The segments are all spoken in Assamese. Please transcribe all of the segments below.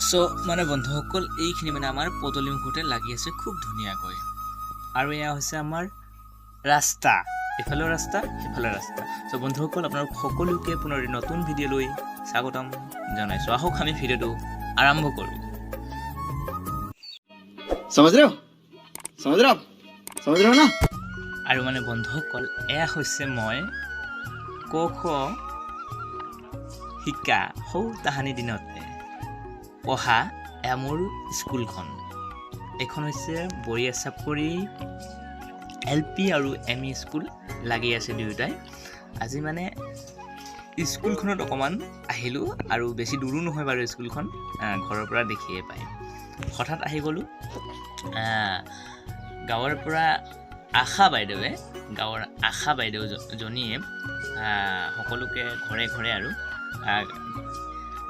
সো মানে বন্ধুসকল এইখিনি মানে আমাৰ পদূলি মুখতে লাগি আছে খুব ধুনীয়াকৈ আৰু এয়া হৈছে আমাৰ ৰাস্তা এফালৰ ৰাস্তা এফালৰ ৰাস্তা সো বন্ধুসকল আপোনালোক সকলোকে পুনৰ নতুন ভিডিঅ' লৈ স্বাগতম জনাইছোঁ আহক আমি ভিডিঅ'টো আৰম্ভ কৰোঁ समझ रहे हो समझ रहे हो ना আৰু মানে বন্ধুসকল এয়া হৈছে মই ক খ শিকা সৌ তাহানি দিনতে পঢ়া এয়া মোৰ স্কুলখন এইখন হৈছে বৰিয়া চাপৰি LP আৰু ME স্কুল লাগি আছে দুয়োটাই আজি মানে স্কুলখনত অকণমান আহিলোঁ আৰু বেছি দূৰো নহয় বাৰু স্কুলখন ঘৰৰ পৰা দেখিয়ে পায় হঠাৎ আহি গ'লোঁ গাঁৱৰ পৰা আশা বাইদেউ জনীয়ে সকলোকে ঘৰে ঘৰে আৰু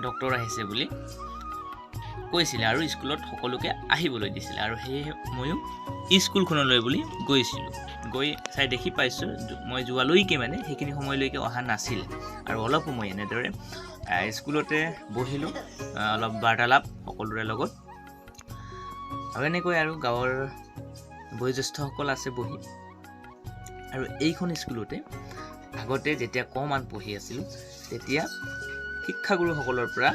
ডক্টৰ আহিছে বুলি কৈছিলে আৰু স্কুলত সকলোকে আহিবলৈ দিছিলে আৰু সেয়েহে ময়ো স্কুলখনলৈ বুলি গৈছিলোঁ গৈ চাই দেখি পাইছোঁ মই যোৱালৈকে মানে সেইখিনি সময়লৈকে অহা নাছিল আৰু অলপ সময় এনেদৰে স্কুলতে বহিলোঁ অলপ বাৰ্তালাপ সকলোৰে লগত আৰু এনেকৈ আৰু গাঁৱৰ বয়োজ্যেষ্ঠসকল আছে বহি আৰু এইখন স্কুলতে আগতে যেতিয়া কমান পঢ়ি আছিলোঁ তেতিয়া শিক্ষাগুৰুসকলৰ পৰা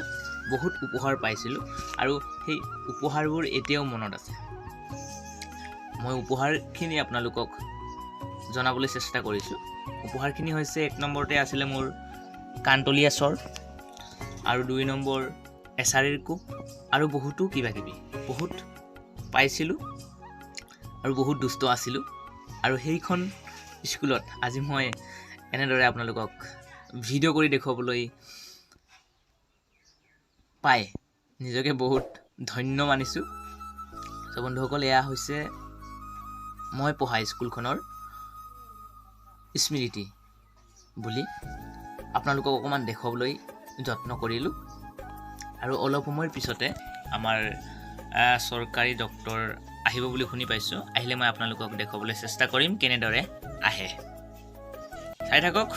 বহুত উপহাৰ পাইছিলোঁ আৰু সেই উপহাৰবোৰ এতিয়াও মনত আছে মই উপহাৰখিনি আপোনালোকক জনাবলৈ চেষ্টা কৰিছোঁ উপহাৰখিনি হৈছে 1 নম্বৰতে আছিলে মোৰ কাণতলীয়া স্বৰ আৰু 2 নম্বৰ এছাৰিৰ কোপ আৰু বহুতো কিবাকিবি বহুত পাইছিলোঁ আৰু বহুত দুষ্ট আছিলোঁ আৰু সেইখন স্কুলত আজি মই এনেদৰে আপোনালোকক ভিডিঅ' কৰি দেখুৱাবলৈ পাই নিজকে বহুত ধন্য মানিছোঁ তো বন্ধুসকল এয়া হৈছে মই পঢ়া স্কুলখনৰ স্মৃতি বুলি আপোনালোকক অকণমান দেখুৱাবলৈ যত্ন কৰিলোঁ আৰু অলপ সময়ৰ পিছতে আমাৰ চৰকাৰী ডক্টৰ আহিব বুলি শুনি পাইছোঁ আহিলে মই আপোনালোকক দেখুৱাবলৈ চেষ্টা কৰিম কেনেদৰে আহে চাই থাকক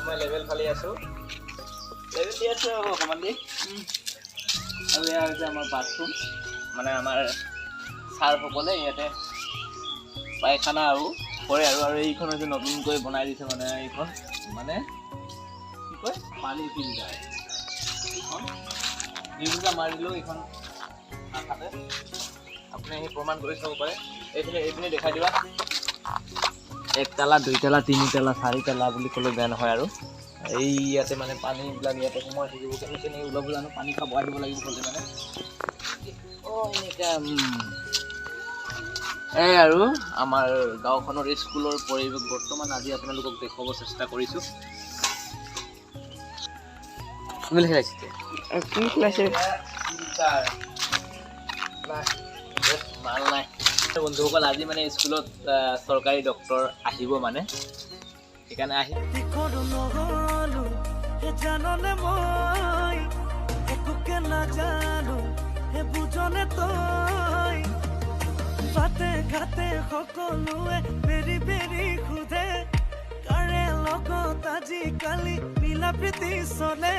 মই লেভেল ফালি আছোঁ লেভেল দি আছোঁ অকণমান দি আৰু এয়া হৈছে আমাৰ বাথৰুম মানে আমাৰ ছাৰসকলে ইয়াতে পায়খানা আৰু কৰে আৰু এইখন হৈছে নতুনকৈ বনাই দিছে মানে এইখন মানে কি কয় পানী ফিল্টাৰ এইখন দুটা মাৰিলেও এইখন নাথাকে আপুনি সেই প্ৰমাণ কৰি চাব পাৰে এইপিনে দেখাই দিবা 1 তালা 2 তালা 3 তালা 4 তালা বুলি ক'লে বেয়া নহয় আৰু এই ইয়াতে মানে পানীবিলাক ইয়াতে সোমাই থাকিব কেনেকৈ ওলাব জানো পানী খাব আহিব লাগিব ক'লে মানে এই আৰু আমাৰ গাঁওখনৰ স্কুলৰ পৰিৱেশ বৰ্তমান আজি আপোনালোকক দেখুৱাব চেষ্টা কৰিছোঁ মাল নাই বন্ধুসকল আজি মানে স্কুলত চৰকাৰী ডক্টৰ আহিব মানে সেইকাৰণে আহি বাটে ঘাটে সকলোৱে বেৰি বেৰি সোধে কাৰে লগত আজিকালি মিলা প্ৰীতি চলে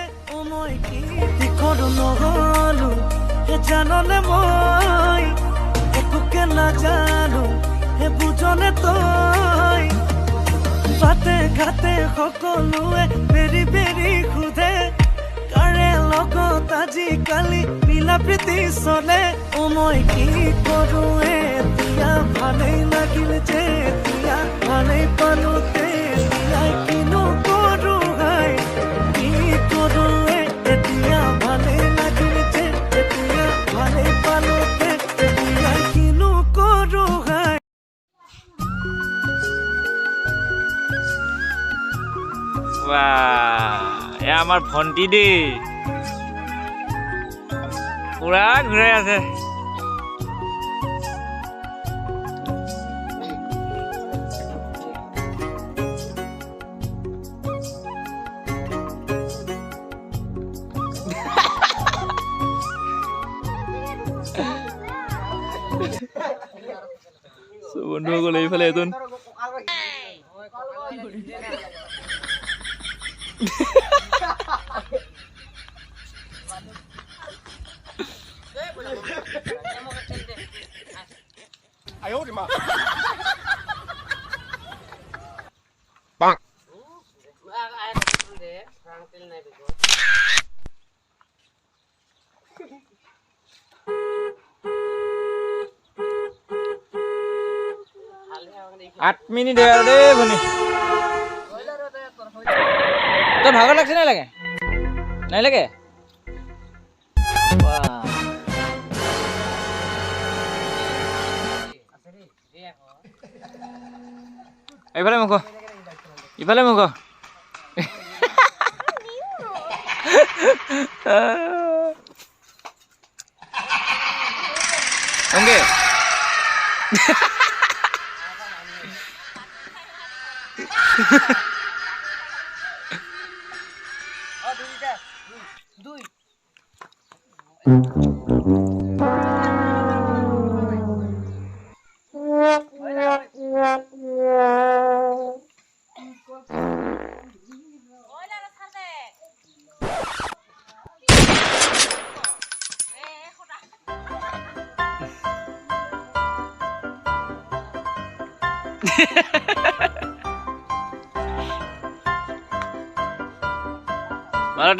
মই কি দিশৰো নহলো জাননে মই একোকে নাজানো হে বুজনে তই বাটে ঘাটে সকলোৱে বেৰি বেৰি সোধে কাৰে লগত আজিকালি মিলা প্ৰীতি চলে মই কি কৰোঁ এতিয়া ভালেই লাগিল যে এতিয়া ভালেই বাহ, এয়া আমাৰ ভণ্টি দেই, পুৰা ঘূৰাই আছে। বন্ধুসকল এইফালে এজন আঠ মিনিট হয় আৰু দেই ভনী। তোৰ ভাগৰ লাগছে নাই লাগে? নাই লাগে? এইফালে মোক ইফালে মোক অংগে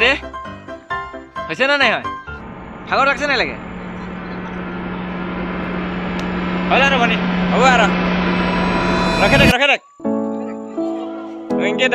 দে হৈছে না নাই? হয় ভাগৰ লাগছে নাই লাগে? হয় আৰু ভনী হ'ব আৰু ৰাখে থাক এনেকৈ